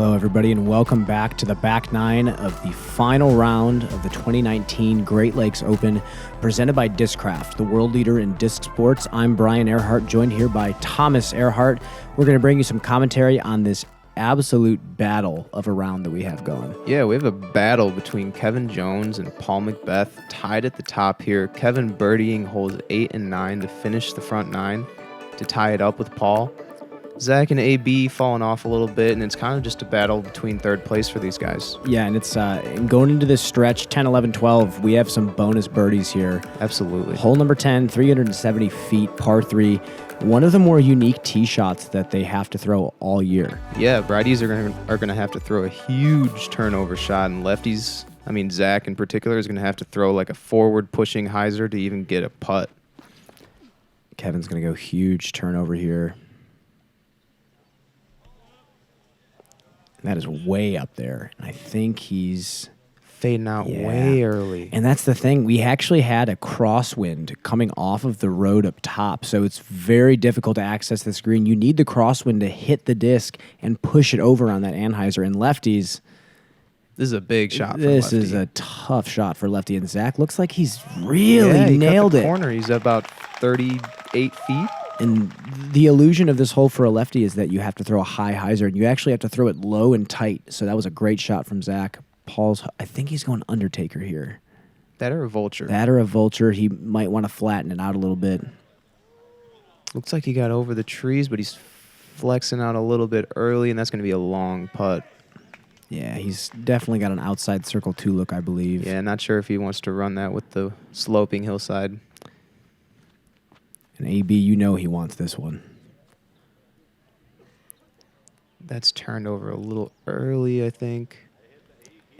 Hello, everybody, and welcome back to the back nine of the final round of the 2019 Great Lakes Open, presented by Discraft, the world leader in disc sports. I'm Brian Earhart, joined here by Thomas Earhart. We're going to bring you some commentary on this absolute battle of a round that we have going. Yeah, we have a battle between Kevin Jones and Paul McBeth, tied at the top here. Kevin birdieing holes 8 and 9 to finish the front nine to tie it up with Paul. Zach and AB falling off a little bit, and it's kind of just a battle between third place for these guys. Yeah, and it's going into this stretch, 10, 11, 12, we have some bonus birdies here. Absolutely. Hole number 10, 370 feet, par 3. One of the more unique tee shots that they have to throw all year. Yeah, righties are going to have to throw a huge turnover shot, and lefties, Zach in particular, is going to have to throw like a forward-pushing hyzer to even get a putt. Kevin's going to go huge turnover here. That is way up there. I think he's fading out way early. And that's the thing. We actually had a crosswind coming off of the road up top, so it's very difficult to access this green. You need the crosswind to hit the disc and push it over on that anhyzer. And lefties, this is a big shot for This lefty. is a tough shot for lefty. And Zach looks like he's really nailed it. Corner. He's about 38 feet. And the illusion of this hole for a lefty is that you have to throw a high hyzer, and you actually have to throw it low and tight. So that was a great shot from Zach. Paul's, I think he's going Undertaker here. That or a vulture. That or a vulture. He might want to flatten it out a little bit. Looks like he got over the trees, but he's flexing out a little bit early, and that's going to be a long putt. Yeah, he's definitely got an outside circle 2 look, I believe. Yeah, not sure if he wants to run that with the sloping hillside. And AB, you know he wants this one. That's turned over a little early, I think.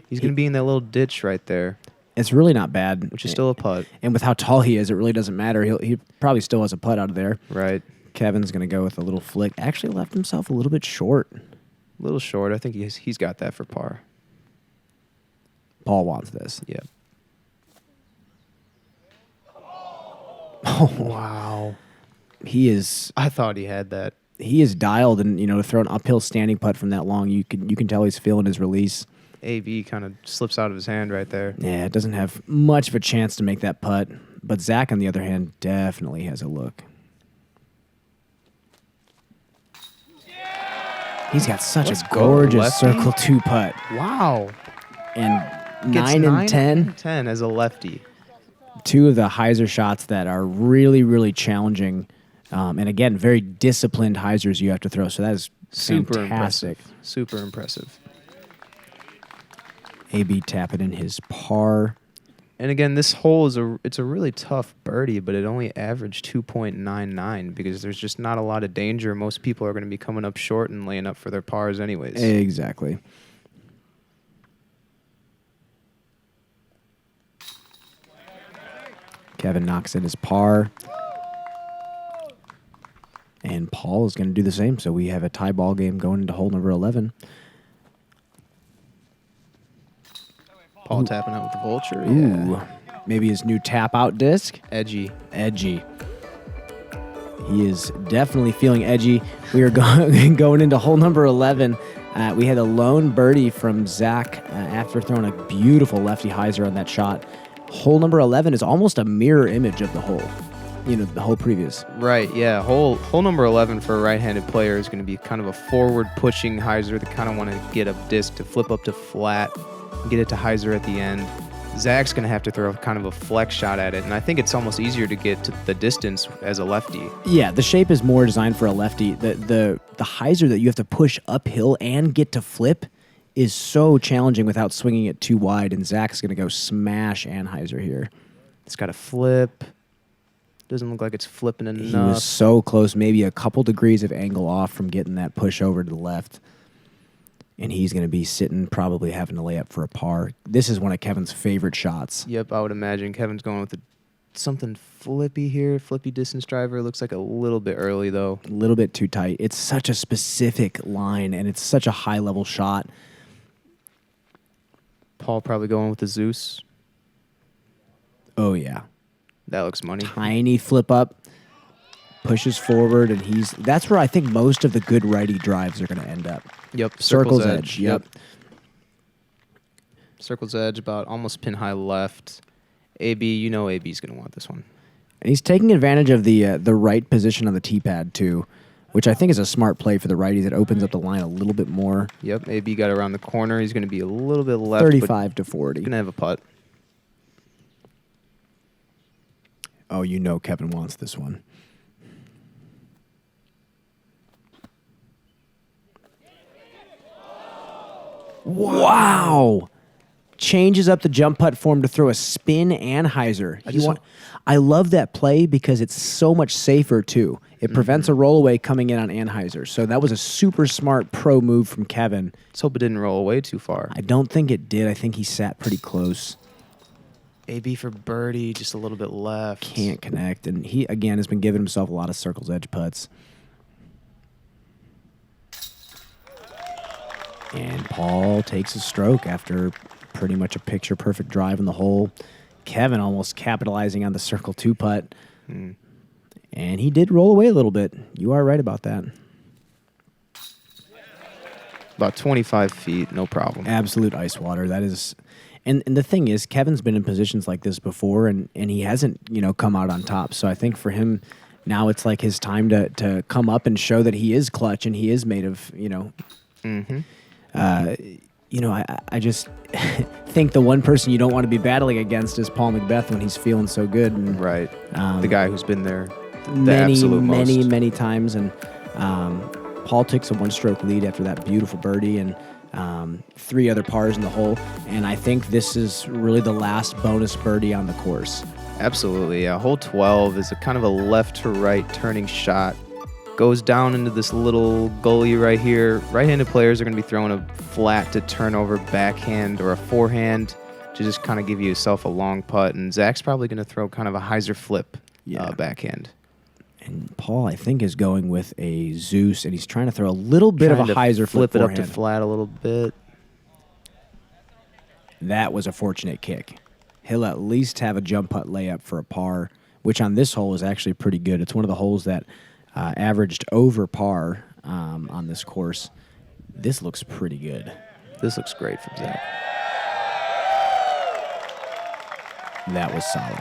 He's going to be in that little ditch right there. It's really not bad. Which is still a putt. And with how tall he is, it really doesn't matter. He probably still has a putt out of there. Right. Kevin's going to go with a little flick. Actually left himself a little bit short. A little short. I think he's got that for par. Paul wants this. Yeah. Oh, wow. He is. I thought he had that. He is dialed, and to throw an uphill standing putt from that long, you can tell he's feeling his release. AB kind of slips out of his hand right there. Yeah, it doesn't have much of a chance to make that putt. But Zach, on the other hand, definitely has a look. He's got such a gorgeous circle 2 putt. Wow. And 9 and 10. 10 as a lefty. 2 of the hyzer shots that are really, really challenging. And again, very disciplined hyzers you have to throw. So that is super fantastic. Impressive. Super impressive. AB tapping in his par. And again, this hole is it's a really tough birdie, but it only averaged 2.99 because there's just not a lot of danger. Most people are going to be coming up short and laying up for their pars anyways. Exactly. Kevin knocks in his par. And Paul is going to do the same. So we have a tie ball game going into hole number 11. Paul tapping out with the vulture. Ooh. Yeah. Maybe his new tap out disc. Edgy. He is definitely feeling edgy. We are going into hole number 11. We had a lone birdie from Zach after throwing a beautiful lefty hyzer on that shot. Hole number 11 is almost a mirror image of the hole. The whole previous. Right, yeah. Hole number 11 for a right-handed player is going to be kind of a forward-pushing hyzer. They kind of want to get a disc to flip up to flat, get it to hyzer at the end. Zach's going to have to throw kind of a flex shot at it, and I think it's almost easier to get to the distance as a lefty. Yeah, the shape is more designed for a lefty. The hyzer that you have to push uphill and get to flip is so challenging without swinging it too wide, and Zach's going to go smash anhyzer here. It's got a flip. Doesn't look like it's flipping enough. He was so close, maybe a couple degrees of angle off from getting that push over to the left. And he's going to be sitting, probably having to lay up for a par. This is one of Kevin's favorite shots. Yep, I would imagine Kevin's going with something flippy here. Flippy distance driver. Looks like a little bit early, though. A little bit too tight. It's such a specific line, and it's such a high-level shot. Paul probably going with the Zeus. Oh, yeah. That looks money. Tiny flip up. pushes forward, and that's where I think most of the good righty drives are going to end up. Yep. Circle's edge. Yep. Circle's edge, about almost pin high left. AB, you know AB's going to want this one. And he's taking advantage of the right position on the tee pad too, which I think is a smart play for the righties. It opens up the line a little bit more. Yep. AB got around the corner. He's going to be a little bit left. 35 to 40. Going to have a putt. Oh, you know Kevin wants this one. Wow. Changes up the jump putt form to throw a spin and hyzer. I love that play because it's so much safer, too. It prevents a rollaway coming in on Anheuser. So that was a super smart pro move from Kevin. Let's hope it didn't roll away too far. I don't think it did. I think he sat pretty close. AB for birdie, just a little bit left. Can't connect. And he, again, has been giving himself a lot of circle's edge putts. And Paul takes a stroke after pretty much a picture-perfect drive in the hole. Kevin almost capitalizing on the circle 2 putt. And he did roll away a little bit. You are right about that. About 25 feet, no problem. Absolute ice water. That is... And the thing is, Kevin's been in positions like this before, and he hasn't, come out on top. So I think for him, now it's like his time to come up and show that he is clutch and he is made of, I just think the one person you don't want to be battling against is Paul McBeth when he's feeling so good. And, right. The guy who's been there many times. And Paul takes a one-stroke lead after that beautiful birdie and 3 other pars in the hole. And I think this is really the last bonus birdie on the course. Absolutely. Yeah. Hole 12 is a kind of a left to right turning shot. Goes down into this little gully right here. Right-handed players are going to be throwing a flat to turnover backhand or a forehand to just kind of give yourself a long putt. And Zach's probably going to throw kind of a hyzer flip backhand. And Paul, I think, is going with a Zeus, and he's trying to throw a little bit of a hyzer flip it up to flat a little bit. That was a fortunate kick. He'll at least have a jump putt layup for a par, which on this hole is actually pretty good. It's one of the holes that averaged over par on this course. This looks pretty good. This looks great from Zach. That was solid.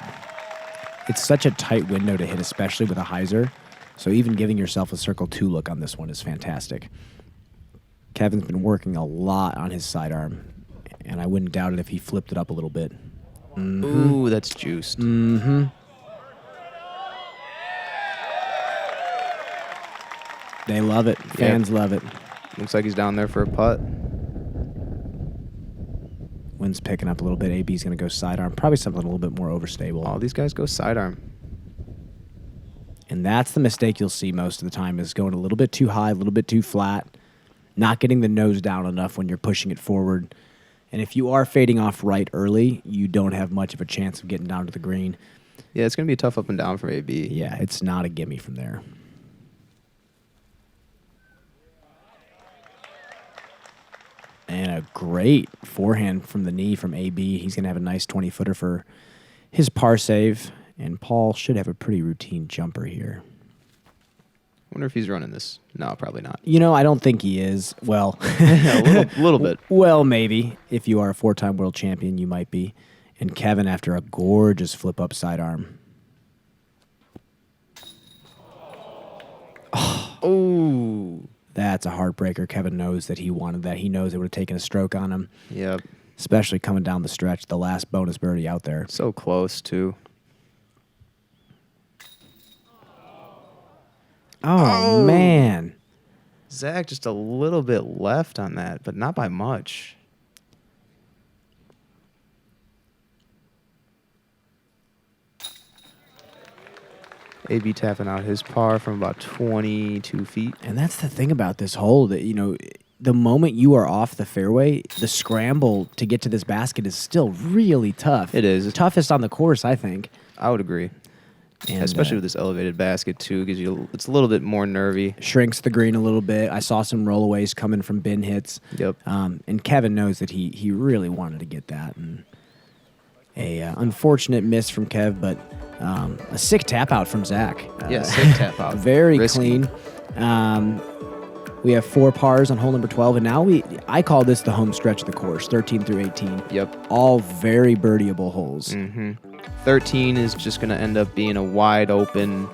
It's such a tight window to hit, especially with a hyzer. So even giving yourself a circle 2 look on this one is fantastic. Kevin's been working a lot on his sidearm, and I wouldn't doubt it if he flipped it up a little bit. Ooh, that's juiced. They love it. Fans love it. Looks like he's down there for a putt. Wind's picking up a little bit. AB's going to go sidearm. Probably something a little bit more overstable. All these guys go sidearm. And that's the mistake you'll see most of the time is going a little bit too high, a little bit too flat, not getting the nose down enough when you're pushing it forward. And if you are fading off right early, you don't have much of a chance of getting down to the green. Yeah, it's going to be a tough up and down from AB. Yeah, it's not a gimme from there. And a great forehand from the knee from AB. He's going to have a nice 20-footer for his par save. And Paul should have a pretty routine jumper here. Wonder if he's running this. No, probably not. I don't think he is. Well, a little bit. Well, maybe. If you are a 4-time world champion, you might be. And Kevin after a gorgeous flip-up sidearm. Oh. That's a heartbreaker. Kevin knows that he wanted that. He knows it would have taken a stroke on him. Yep. Especially coming down the stretch, the last bonus birdie out there. So close, too. Oh, man. Zach just a little bit left on that, but not by much. AB tapping out his par from about 22 feet. And that's the thing about this hole that, the moment you are off the fairway, the scramble to get to this basket is still really tough. It is. Toughest on the course, I think. I would agree. And, especially with this elevated basket, too, because it's a little bit more nervy. Shrinks the green a little bit. I saw some rollaways coming from bin hits. Yep. And Kevin knows that he really wanted to get that. And a unfortunate miss from Kev, but A sick tap out from Zach. Yeah, sick tap out. Very Risky. clean. We have 4 pars on hole number 12, and now I call this the home stretch of the course, 13 through 18. Yep. All very birdieable holes. 13 is just going to end up being a wide open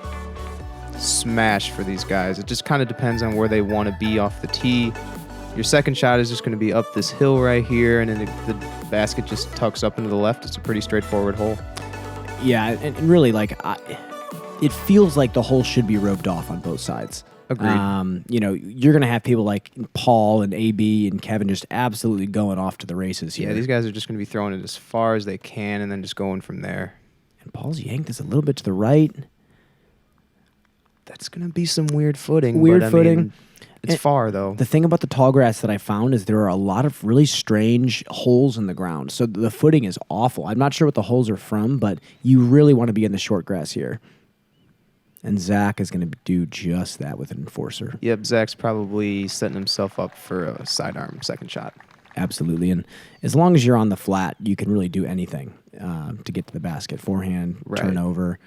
smash for these guys. It just kind of depends on where they want to be off the tee. Your second shot is just going to be up this hill right here, and then the basket just tucks up into the left. It's a pretty straightforward hole. Yeah, and really, like, it feels like the hole should be roped off on both sides. Agreed. You're going to have people like Paul and AB and Kevin just absolutely going off to the races here. Yeah, these guys are just going to be throwing it as far as they can and then just going from there. And Paul's yanked this a little bit to the right. That's going to be some weird footing. Weird but, footing. I mean, it's far, though. The thing about the tall grass that I found is there are a lot of really strange holes in the ground. So the footing is awful. I'm not sure what the holes are from, but you really want to be in the short grass here. And Zach is going to do just that with an enforcer. Yep, Zach's probably setting himself up for a sidearm second shot. Absolutely. And as long as you're on the flat, you can really do anything to get to the basket. Forehand, turnover.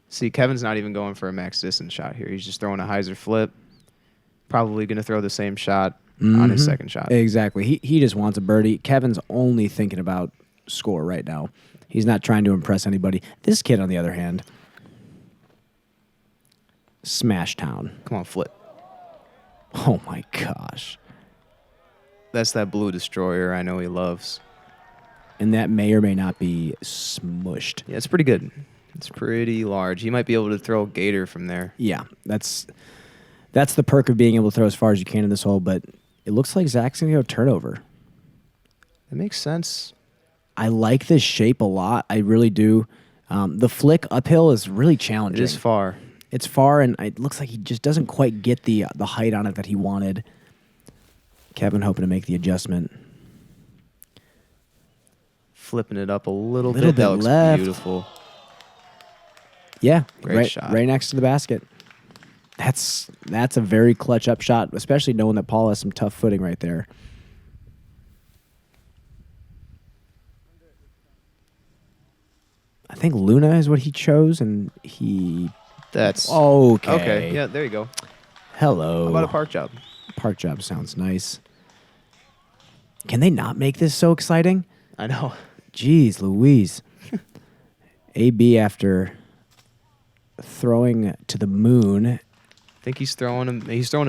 See, Kevin's not even going for a max distance shot here. He's just throwing a hyzer flip. Probably going to throw the same shot on his second shot. Exactly. He just wants a birdie. Kevin's only thinking about score right now. He's not trying to impress anybody. This kid, on the other hand, Smash Town. Come on, flip. Oh, my gosh. That's that blue destroyer I know he loves. And that may or may not be smushed. Yeah, it's pretty good. It's pretty large. He might be able to throw a gator from there. Yeah, that's the perk of being able to throw as far as you can in this hole, but it looks like Zach's going to go turnover. That makes sense. I like this shape a lot. I really do. The flick uphill is really challenging. It is far. It's far, and it looks like he just doesn't quite get the height on it that he wanted. Kevin hoping to make the adjustment. Flipping it up a little bit. bit That looks left. beautiful. Yeah, Great shot. Right next to the basket. That's a very clutch up shot, especially knowing that Paul has some tough footing right there. I think Luna is what he chose, and he... That's... Okay. Okay, yeah, there you go. Hello. How about a park job? Park job sounds nice. Can they not make this so exciting? I know. Jeez Louise. AB after throwing to the moon. I think he's throwing a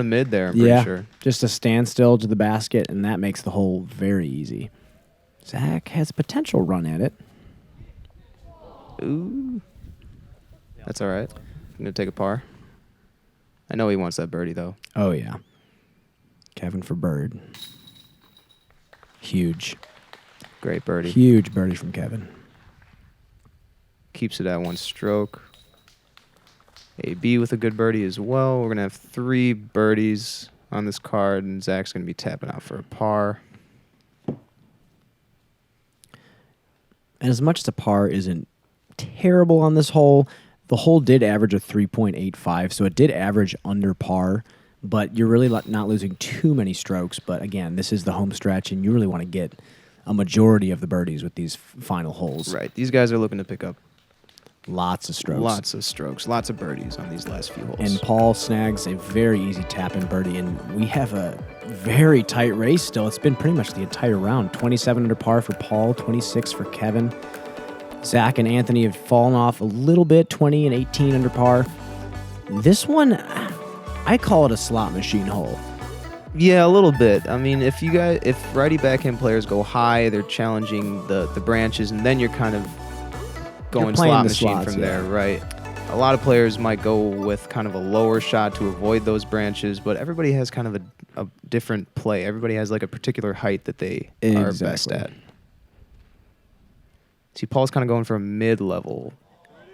mid there, I'm pretty sure. Just a standstill to the basket, and that makes the hole very easy. Zach has a potential run at it. Ooh. That's all right. I'm going to take a par. I know he wants that birdie, though. Oh, yeah. Kevin for bird. Huge. Great birdie. Huge birdie from Kevin. Keeps it at one stroke. AB with a good birdie as well. We're going to have 3 birdies on this card, and Zach's going to be tapping out for a par. And as much as a par isn't terrible on this hole, the hole did average a 3.85, so it did average under par, but you're really not losing too many strokes. But again, this is the home stretch, and you really want to get a majority of the birdies with these final holes. Right. These guys are looking to pick up Lots of strokes. lots of strokes, lots of birdies on these last few holes. And Paul snags a very easy tap-in birdie, and we have a very tight race still. It's been pretty much the entire round. 27 under par for Paul, 26 for Kevin. Zach and Anthony have fallen off a little bit, 20 and 18 under par. This one, I call it a slot machine hole. Yeah, a little bit. I mean, if righty backhand players go high, they're challenging the branches, and then you're kind of going playing slot the machine slots, from there, yeah. right? A lot of players might go with kind of a lower shot to avoid those branches, but everybody has kind of a different play. Everybody has like a particular height that they are best at. See, Paul's kind of going for a mid-level.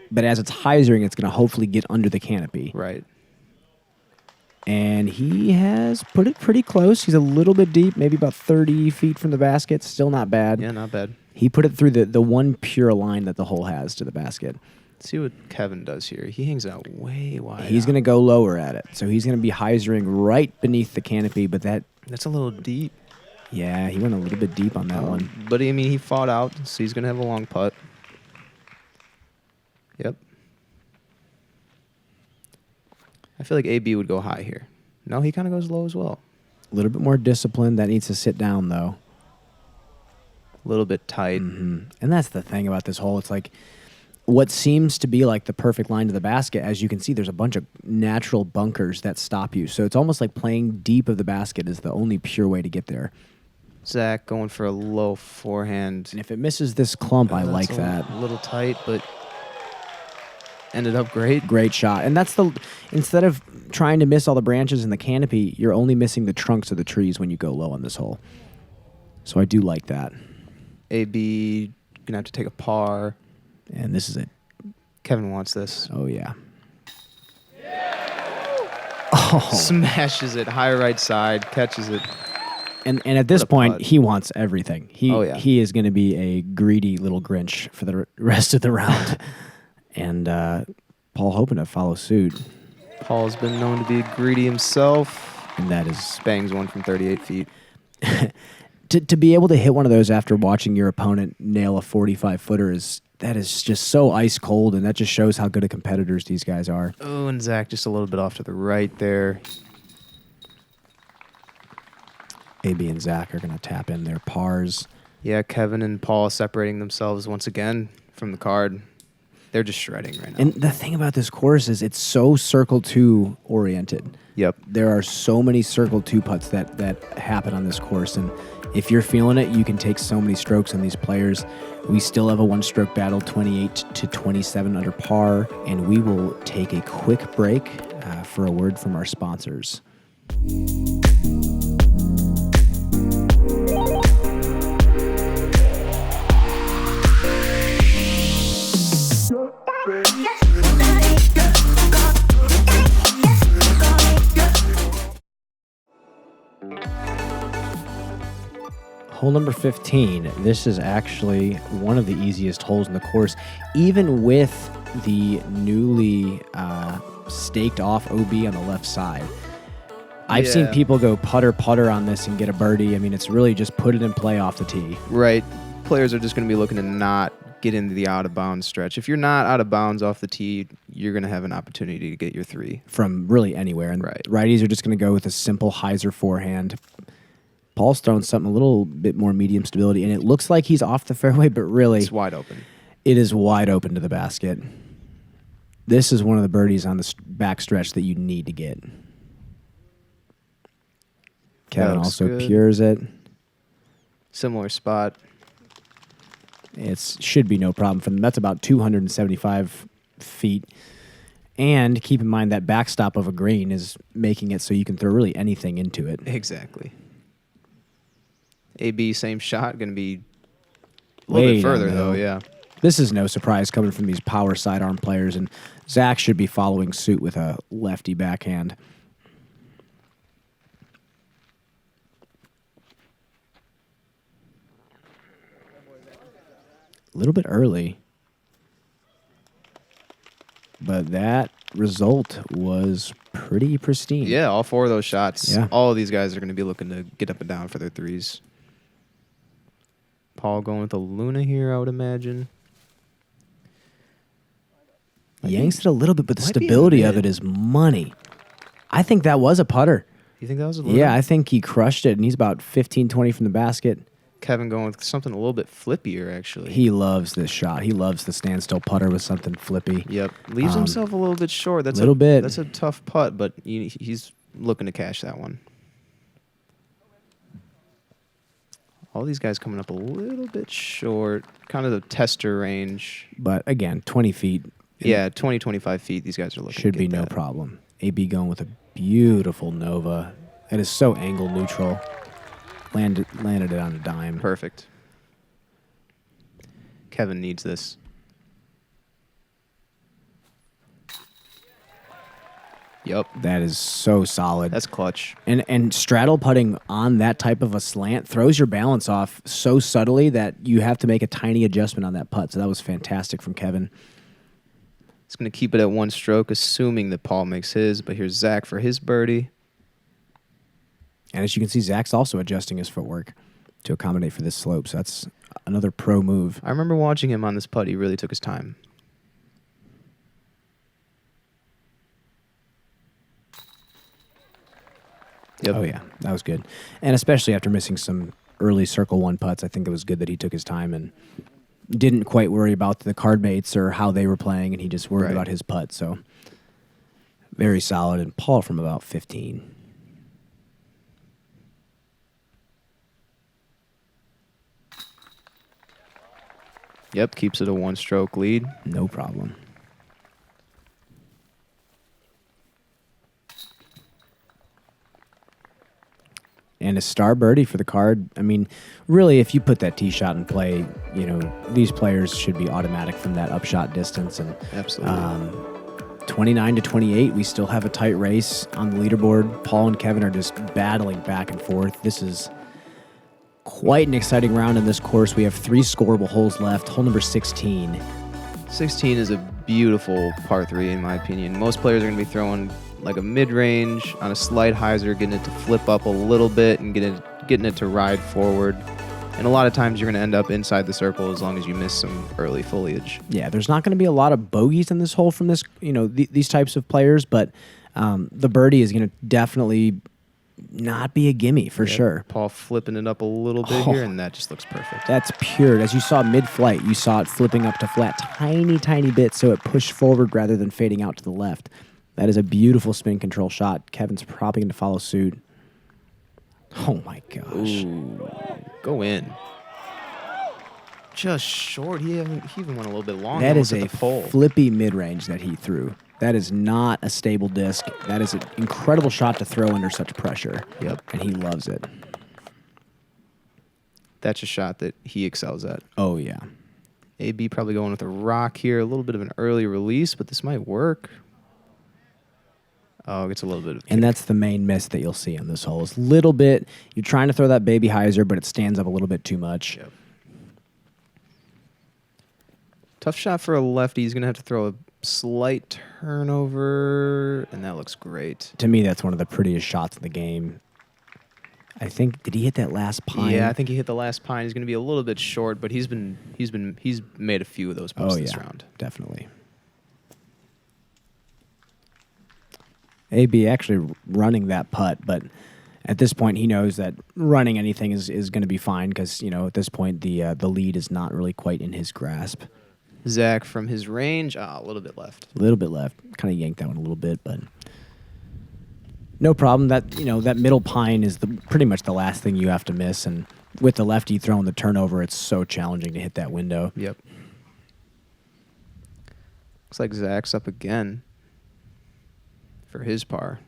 But as it's hyzering, it's going to hopefully get under the canopy. Right. And he has put it pretty close. He's a little bit deep, maybe about 30 feet from the basket. Still not bad. Yeah, not bad. He put it through the one pure line that the hole has to the basket. Let's see what Kevin does here. He hangs out way wide. He's going to go lower at it. So he's going to be hyzering right beneath the canopy, but That's a little deep. yeah, he went a little bit deep on that one. But, I mean, he fought out, so he's going to have a long putt. Yep. I feel like AB would go high here. No, he kind of goes low as well. A little bit more discipline. That needs to sit down, though. A little bit tight. And that's the thing about this hole. It's like what seems to be like the perfect line to the basket. As you can see, there's a bunch of natural bunkers that stop you. So it's almost like playing deep of the basket is the only pure way to get there. Zach going for a low forehand. And if it misses this clump, I like that. A little tight, but ended up great. Great shot. And that's the, instead of trying to miss all the branches in the canopy, you're only missing the trunks of the trees when you go low on this hole. So I do like that. AB gonna have to take a par. And this is it. Kevin wants this. Oh, yeah. Oh. Smashes it high right side, catches it. And at this point, putt. he wants everything. He is going to be a greedy little Grinch for the rest of the round. And Paul hoping to follow suit. Paul's been known to be greedy himself. And that is... Bangs one from 38 feet. To be able to hit one of those after watching your opponent nail a 45-footer that is just so ice cold, and that just shows how good of competitors these guys are. Oh, and Zach just a little bit off to the right there. AB and Zach are going to tap in their pars. Yeah, Kevin and Paul separating themselves once again from the card. They're just shredding right now. And the thing about this course is it's so circle two oriented. Yep. There are so many circle two putts that happen on this course, and if you're feeling it, you can take so many strokes on these players. We still have a one-stroke battle, 28 to 27 under par, and we will take a quick break for a word from our sponsors. Hole number 15. This is actually one of the easiest holes in the course, even with the newly staked off OB on the left side. I've seen people go putter on this and get a birdie. I mean, it's really just put it in play off the tee. Right. Players are just going to be looking to not get into the out-of-bounds stretch. If you're not out of bounds off the tee, you're going to have an opportunity to get your three. From really anywhere. And righties are just going to go with a simple hyzer forehand. Paul's throwing something a little bit more medium stability, and it looks like he's off the fairway, but really... It's wide open. It is wide open to the basket. This is one of the birdies on the back stretch that you need to get. Kevin also pures it. Similar spot. It should be no problem for them. That's about 275 feet. And keep in mind that backstop of a green is making it so you can throw really anything into it. Exactly. AB, same shot, going to be a little bit further, though, yeah. This is no surprise coming from these power sidearm players, and Zach should be following suit with a lefty backhand. A little bit early, but that result was pretty pristine. Yeah, all four of those shots. Yeah. All of these guys are going to be looking to get up and down for their threes. Paul going with a Luna here, I would imagine. Yanks it a little bit, but the stability of it is money. I think that was a putter. You think that was a Luna? Yeah, I think he crushed it, and he's about 15, 20 from the basket. Kevin going with something a little bit flippier, actually. He loves this shot. He loves the standstill putter with something flippy. Yep. Leaves himself a little bit short. That's little bit. That's a tough putt, but he's looking to cash that one. All these guys coming up a little bit short. Kind of the tester range. But again, 20 feet. Yeah, 20, 25 feet. These guys are looking Should to be get no that. problem. AB going with a beautiful Nova. That is so angle neutral. Landed it on a dime. Perfect. Kevin needs this. Yep. That is so solid. That's clutch. And straddle putting on that type of a slant throws your balance off so subtly that you have to make a tiny adjustment on that putt. So that was fantastic from Kevin. It's going to keep it at one stroke, assuming that Paul makes his. But here's Zach for his birdie. And as you can see, Zach's also adjusting his footwork to accommodate for this slope. So that's another pro move. I remember watching him on this putt. He really took his time. Yep. Oh, yeah. That was good. And especially after missing some early circle one putts, I think it was good that he took his time and didn't quite worry about the card mates or how they were playing, and he just worried Right. about his putt. So very solid. And Paul from about 15. Yep, keeps it a one-stroke lead. No problem. And a star birdie for the card. I mean, really, if you put that tee shot in play, you know, these players should be automatic from that upshot distance. And Absolutely. 29 to 28, we still have a tight race on the leaderboard. Paul and Kevin are just battling back and forth. This is quite an exciting round in this course. We have 3 scoreable holes left. Hole number 16. 16 is a beautiful par 3, in my opinion. Most players are going to be throwing like a mid-range on a slight hyzer, getting it to flip up a little bit and getting it to ride forward. And a lot of times you're going to end up inside the circle as long as you miss some early foliage. Yeah, there's not going to be a lot of bogeys in this hole from this, you know, these types of players, but the birdie is going to definitely not be a gimme for sure. Paul flipping it up a little bit here, and that just looks perfect. That's pure. As you saw mid-flight, you saw it flipping up to flat tiny bit, so it pushed forward rather than fading out to the left. That is a beautiful spin control shot. Kevin's probably going to follow suit. Oh, my gosh. Ooh, go in. Just short. He even went a little bit long. That is almost a at the pole. flippy mid-range that he threw. That is not a stable disc. That is an incredible shot to throw under such pressure. Yep. And he loves it. That's a shot that he excels at. Oh, yeah. AB probably going with a rock here. A little bit of an early release, but this might work. Oh, it gets a little bit of... And that's the main miss that you'll see on this hole. Is little bit, you're trying to throw that baby hyzer, but it stands up a little bit too much. Yep. Tough shot for a lefty. He's going to have to throw a slight turnover, and that looks great. To me, that's one of the prettiest shots in the game. I think, did he hit that last pine? Yeah, I think he hit the last pine. He's going to be a little bit short, but he's made a few of those putts this round. Definitely. AB actually running that putt, but at this point he knows that running anything is going to be fine because, you know, at this point the lead is not really quite in his grasp. Zach from his range, a little bit left. A little bit left. Kind of yanked that one a little bit, but no problem. That, you know, that middle pine is pretty much the last thing you have to miss, and with the lefty throwing the turnover, it's so challenging to hit that window. Yep. Looks like Zach's up again for his par.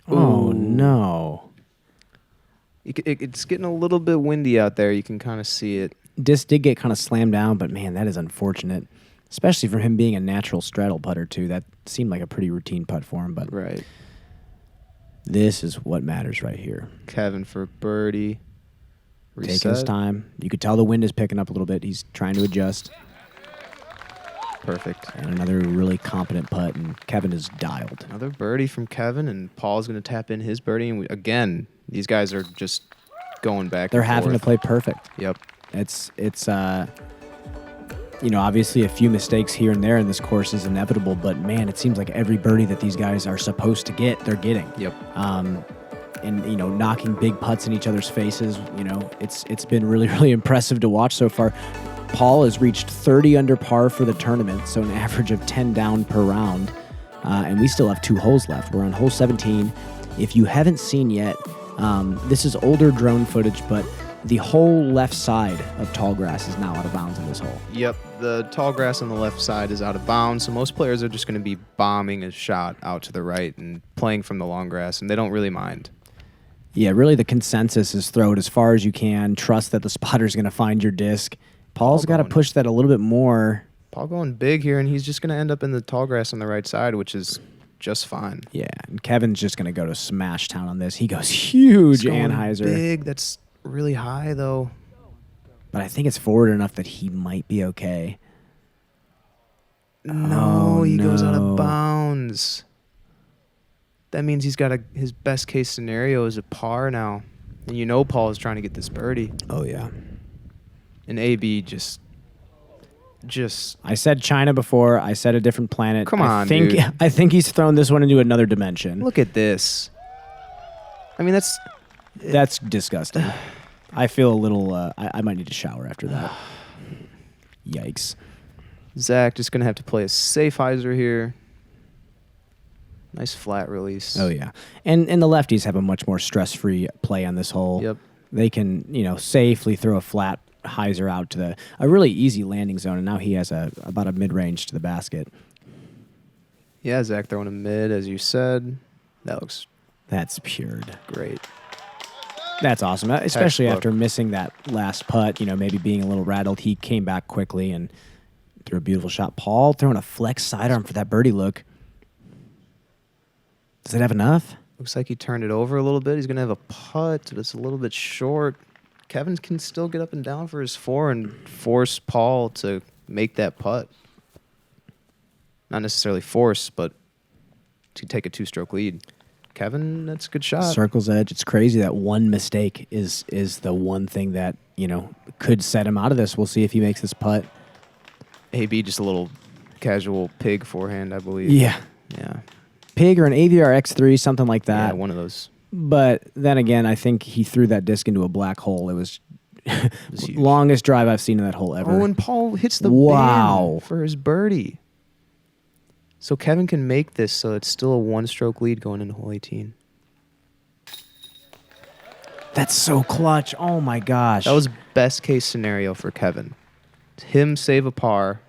Oh, no. It's getting a little bit windy out there. You can kind of see it. Disc did get kind of slammed down, but man, that is unfortunate, especially for him being a natural straddle putter too. That seemed like a pretty routine putt for him, but Right. this is what matters right here. Kevin for birdie. Reset. Taking his time. You could tell the wind is picking up a little bit. He's trying to adjust. Perfect. And another really competent putt, and Kevin is dialed. Another birdie from Kevin, and Paul's going to tap in his birdie. And again, these guys are just going back. They're and having to forth. play perfect. Yep. It's you know, obviously a few mistakes here and there in this course is inevitable, but man, it seems like every birdie that these guys are supposed to get, they're getting. Yep. And you know, knocking big putts in each other's faces. You know, it's been really, really impressive to watch so far. Paul has reached 30 under par for the tournament, so an average of 10 down per round. And we still have 2 holes left. We're on hole 17. If you haven't seen yet, this is older drone footage, but the whole left side of Tallgrass is now out of bounds in this hole. Yep. The tall grass on the left side is out of bounds, so most players are just going to be bombing a shot out to the right and playing from the long grass, and they don't really mind. Yeah, really the consensus is throw it as far as you can. Trust that the spotter's going to find your disc. Paul's got to push that a little bit more. Paul going big here, and he's just going to end up in the tall grass on the right side, which is just fine. Yeah, and Kevin's just going to go to smash town on this. He goes huge Anheuser. Big. That's really high, though. But I think it's forward enough that he might be okay. No, Oh, he goes out no. of bounds. That means he's got his best case scenario is a par now. And you know Paul is trying to get this birdie. Oh, yeah. And AB just I said China before. I said a different planet. Come on, dude. I think he's thrown this one into another dimension. look at this. I mean, That's disgusting. I feel a little... I might need to shower after that. Yikes. Zach just going to have to play a safe hyzer here. Nice flat release. Oh, yeah. And the lefties have a much more stress-free play on this hole. Yep. They can, safely throw a flat hyzer out to a really easy landing zone, and now he has about a mid-range to the basket. Yeah, Zach throwing a mid, as you said. That's pured. Great. That's awesome, especially Textbook. after missing that last putt, maybe being a little rattled. He came back quickly and threw a beautiful shot. Paul throwing a flex sidearm for that birdie look. Does it have enough? Looks like he turned it over a little bit. He's going to have a putt, but it's a little bit short. Kevin can still get up and down for his 4 and force Paul to make that putt. Not necessarily force, but to take a 2-stroke lead. Kevin, that's a good shot. Circle's edge. It's crazy that one mistake is the one thing that, could set him out of this. We'll see if he makes this putt. AB just a little casual pig forehand, I believe. Yeah. Yeah. Pig or an AVR X3, something like that. Yeah, one of those. But then again, I think he threw that disc into a black hole. It was was huge. longest drive I've seen in that hole ever. Oh, and Paul hits the Wow. bin for his birdie. So Kevin can make this, so it's still a 1-stroke lead going into hole 18. That's so clutch. Oh, my gosh. That was best case scenario for Kevin. Him save a par,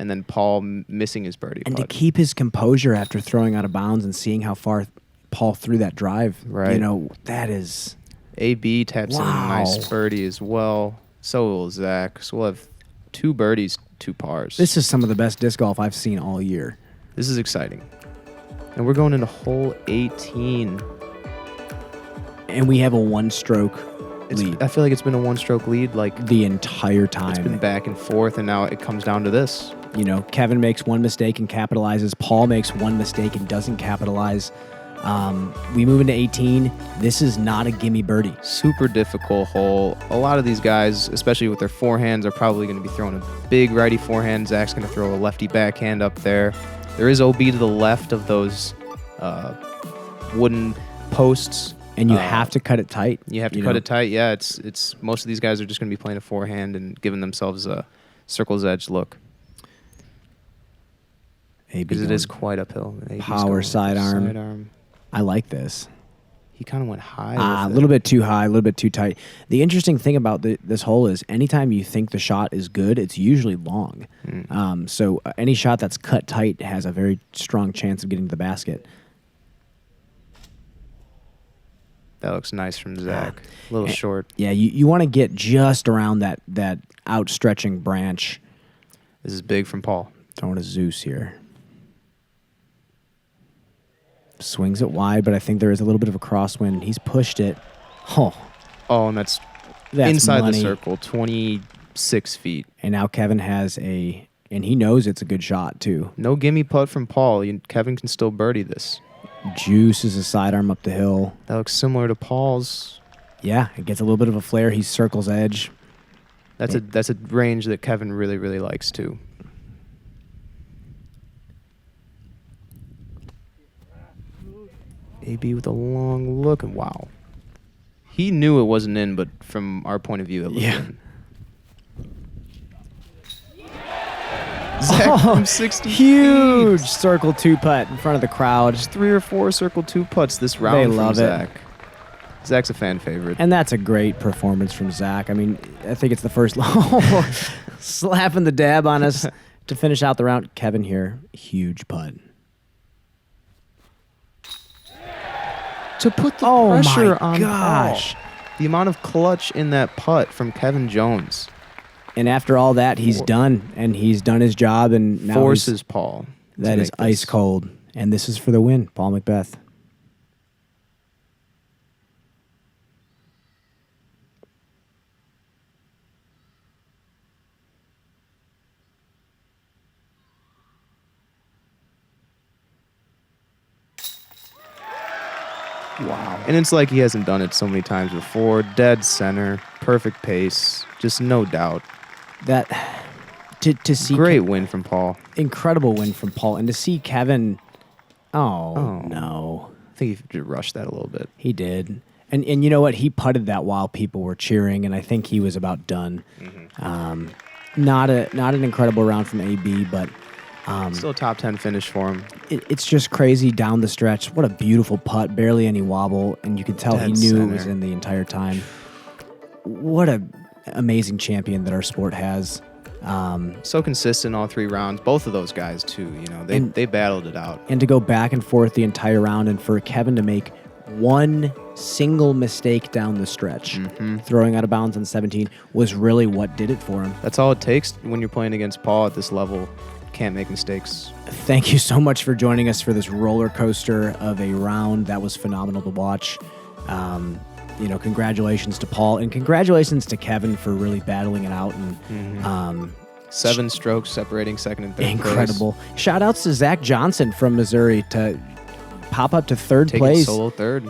and then Paul missing his birdie And to putt. keep his composure after throwing out of bounds and seeing how far Paul threw that drive. Right. That is... AB taps in a Wow. nice birdie as well. So will Zach. So we'll have 2 birdies, 2 pars. This is some of the best disc golf I've seen all year. This is exciting. And we're going into hole 18. And we have a one-stroke lead I feel like it's been a 1-stroke lead. Like the entire time. it's been back and forth, and now it comes down to this. Kevin makes one mistake and capitalizes. Paul makes one mistake and doesn't capitalize. We move into 18. This is not a gimme birdie. Super difficult hole. A lot of these guys, especially with their forehands, are probably going to be throwing a big righty forehand. Zach's going to throw a lefty backhand up there. There is OB to the left of those wooden posts. And you have to cut it tight. You have to cut it tight. Yeah, it's most of these guys are just going to be playing a forehand and giving themselves a circle's edge look. Because it is quite uphill. Power sidearm. I like this. He kind of went high. A with little it. bit too high, a little bit too tight. The interesting thing about this hole is anytime you think the shot is good, it's usually long. So any shot that's cut tight has a very strong chance of getting to the basket. That looks nice from Zach. A little short. Yeah, you want to get just around that outstretching branch. This is big from Paul. Throwing a Zeus here. Swings it wide, but I think there is a little bit of a crosswind. He's pushed it. Oh, and that's inside the circle, 26 feet. And now Kevin has and he knows it's a good shot too. No gimme putt from Paul. Kevin can still birdie this. Juice is a sidearm up the hill. That looks similar to Paul's. Yeah, it gets a little bit of a flare. He circles edge. That's a range that Kevin really, really likes too. AB with a long look, and wow. He knew it wasn't in, but from our point of view, it was in. Zach from 60 huge feet. circle 2 putt in front of the crowd. Just 3 or 4 circle 2 putts this round They from love Zach. it. Zach's a fan favorite. And that's a great performance from Zach. I mean, I think it's the first slapping the dab on us to finish out the round. Kevin here, huge putt. To put the pressure on Paul. The amount of clutch in that putt from Kevin Jones. And after all that, he's done. And he's done his job. And now forces Paul. That is ice cold. And this is for the win, Paul McBeth. Wow. And it's like he hasn't done it so many times before. Dead center, perfect pace, just no doubt. That to see Great win from Paul. incredible win from Paul, and to see Kevin. Oh. No. I think he did rush that a little bit. He did. And you know what? He putted that while people were cheering, and I think he was about done. Not an incredible round from AB, but Still a top 10 finish for him. it's just crazy down the stretch. What a beautiful putt, barely any wobble, and you could tell he Dead knew center. it was in the entire time. What a amazing champion that our sport has. So consistent all 3 rounds. Both of those guys too. You know, they battled it out. And to go back and forth the entire round, and for Kevin to make one single mistake down the stretch, throwing out of bounds on 17, was really what did it for him. That's all it takes when you're playing against Paul at this level. Can't make mistakes. Thank you so much for joining us for this roller coaster of a round. That was phenomenal to watch. Congratulations to Paul, and congratulations to Kevin for really battling it out. And 7 strokes separating second and third. incredible. Shout outs to Zach Johnson from Missouri to pop up to third Taking place. solo third.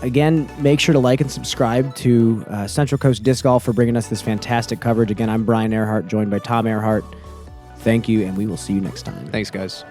Again, make sure to like and subscribe to Central Coast Disc Golf for bringing us this fantastic coverage. Again, I'm Brian Earhart, joined by Tom Earhart. Thank you, and we will see you next time. Thanks, guys.